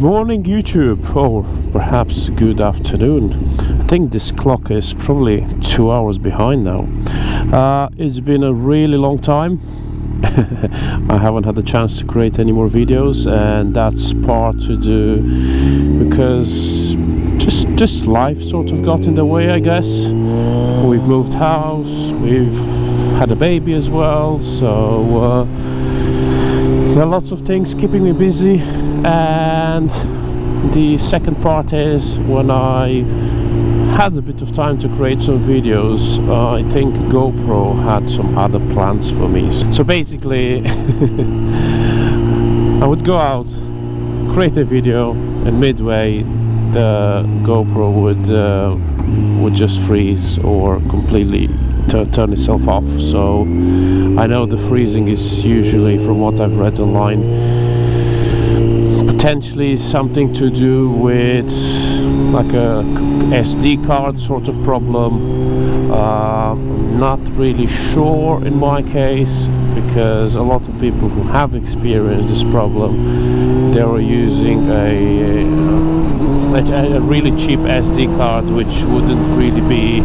morning YouTube, or perhaps good afternoon. I think this clock is probably 2 hours behind now. It's been a really long time. I haven't had the chance to create any more videos, and that's part to do because just life sort of got in the way, I guess. We've moved house, we've had a baby as well, so there are lots of things keeping me busy. And the second part is when I had a bit of time to create some videos, I think GoPro had some other plans for me. So basically I would go out, create a video, and midway the GoPro would just freeze or completely turn itself off. So I know the freezing is usually, from what I've read online, potentially something to do with like a SD card sort of problem. Not really sure in my case, because a lot of people who have experienced this problem, they were using a really cheap SD card which wouldn't really be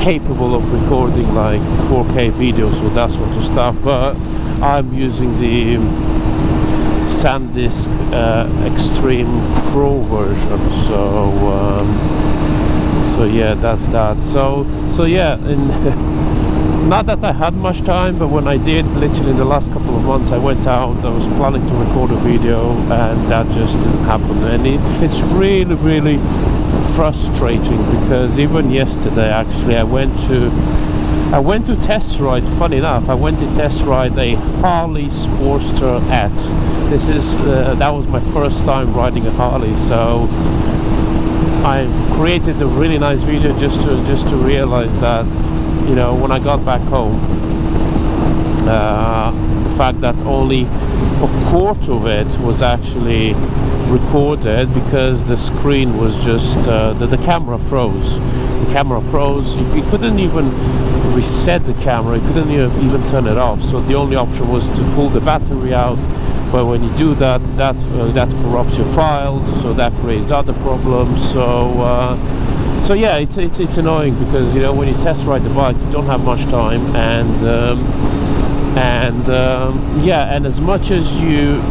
capable of recording like 4K videos or that sort of stuff. But I'm using the SanDisk Extreme Pro version, so yeah, that's that. So yeah, and not that I had much time, but when I did, literally in the last couple of months, I went out, I was planning to record a video, and that just didn't happen. And it's really frustrating, because even yesterday actually I went to test ride. Funny enough, I went to test ride a Harley Sportster S. This is that was my first time riding a Harley, so I've created a really nice video just to realize that, you know, when I got back home, the fact that only a quarter of it was actually recorded, because the screen was just the camera froze. The camera froze. You couldn't even reset the camera, you couldn't even turn it off. So the only option was to pull the battery out. But when you do that, that corrupts your files, so that creates other problems. So yeah, it's annoying, because, you know, when you test ride the bike, you don't have much time, and yeah, and as much as you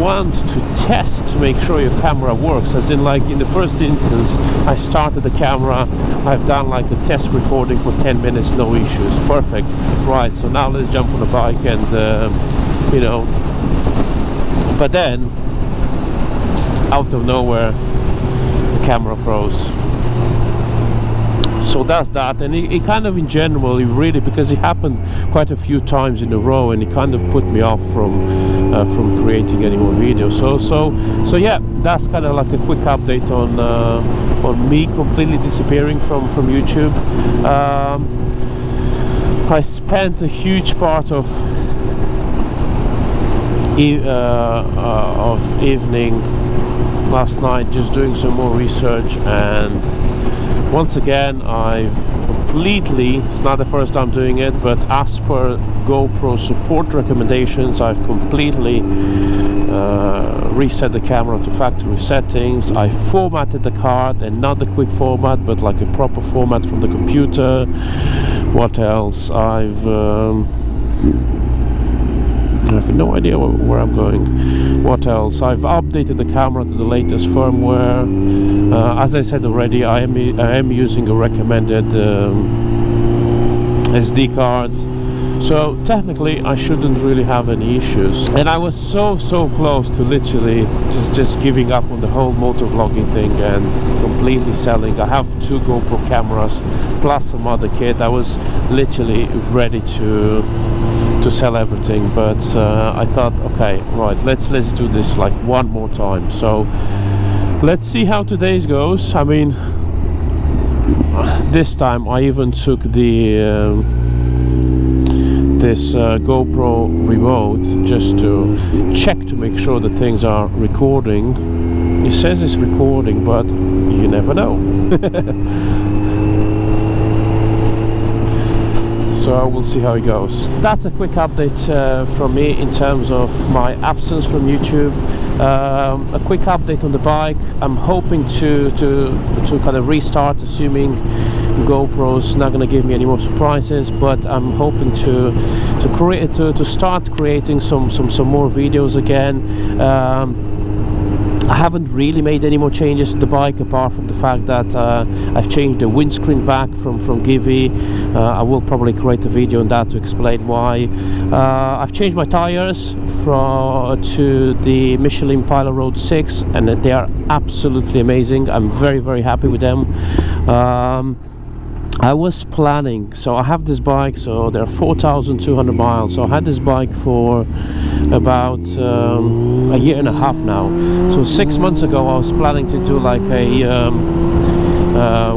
want to test to make sure your camera works, as in, like, in the first instance, I started the camera, I've done like a test recording for 10 minutes, no issues, perfect, right? So now let's jump on the bike, and you know, but then out of nowhere the camera froze. So that's that, and it kind of, in general, it really, because it happened quite a few times in a row, and it kind of put me off from creating any more videos. So yeah, that's kind of like a quick update on me completely disappearing from YouTube. I spent a huge part of evening last night just doing some more research, and once again I've completely, it's not the first time doing it, but as per GoPro support recommendations, I've completely reset the camera to factory settings. I formatted the card, and not the quick format, but like a proper format from the computer. What else? I have no idea where I'm going. What else? I've updated the camera to the latest firmware. As I said already, I am using a recommended SD card. So technically I shouldn't really have any issues. And I was so close to literally just giving up on the whole motovlogging thing and completely selling. I have 2 GoPro cameras plus some other kit. I was literally ready to sell everything, but I thought, okay, right, let's do this like one more time. So let's see how today's goes. I mean, this time I even took the this GoPro remote just to check to make sure that things are recording. It says it's recording, but you never know. so we'll see how it goes. That's a quick update from me in terms of my absence from YouTube. A quick update on the bike. I'm hoping to kind of restart, assuming GoPro's not going to give me any more surprises, but I'm hoping to start creating some more videos again. I haven't really made any more changes to the bike, apart from the fact that I've changed the windscreen back from Givi. I will probably create a video on that to explain why. I've changed my tires to the Michelin Pilot Road 6, and they are absolutely amazing. I'm very happy with them. I was planning, so I have this bike, so they're 4,200 miles, so I had this bike for about a year and a half now. So 6 months ago I was planning to do like a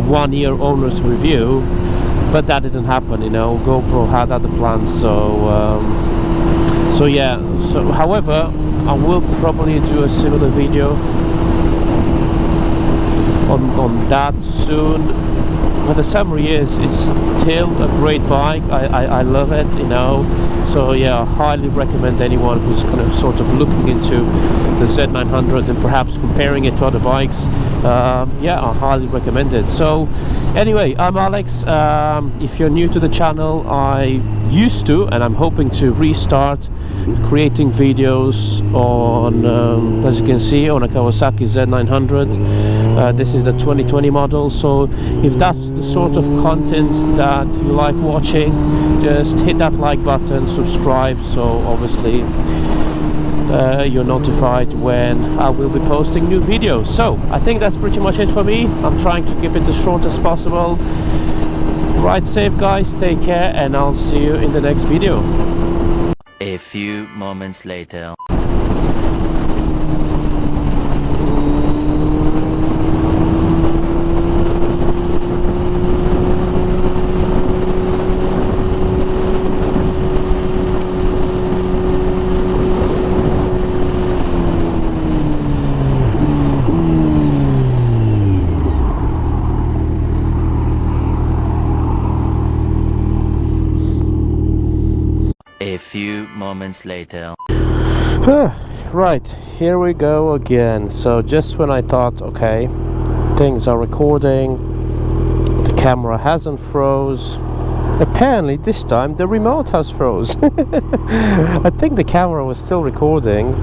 1 year owner's review, but that didn't happen, you know. GoPro had other plans, so yeah. So however, I will probably do a similar video on that soon. But the summary is, it's still a great bike. I love it, you know. So yeah, I highly recommend anyone who's kind of sort of looking into the Z900 and perhaps comparing it to other bikes. Yeah, I highly recommend it. So anyway, I'm Alex. If you're new to the channel, I used to, and I'm hoping to restart creating videos on, as you can see, on a Kawasaki Z900. This is the 2020 model, so if that's the sort of content that you like watching, just hit that like button, subscribe, so obviously you're notified when I will be posting new videos. So I think that's pretty much it for me. I'm trying to keep it as short as possible. Ride safe, guys, take care, and I'll see you in the next video. A few moments later. A few moments later. Right, here we go again. So just when I thought, okay, things are recording, the camera hasn't froze, apparently this time the remote has froze. I think the camera was still recording.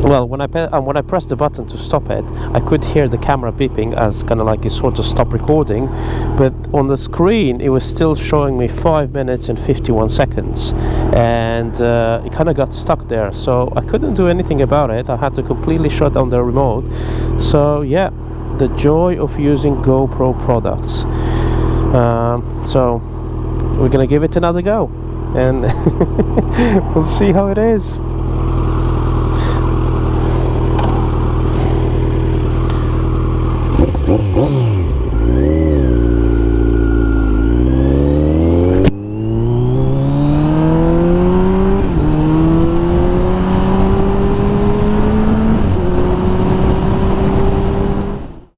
Well, when I pressed the button to stop it, I could hear the camera beeping as kind of like it sort of stopped recording, but on the screen it was still showing me 5 minutes and 51 seconds, and it kind of got stuck there, so I couldn't do anything about it. I had to completely shut down the remote. So yeah, the joy of using GoPro products. So we're gonna give it another go, and we'll see how it is.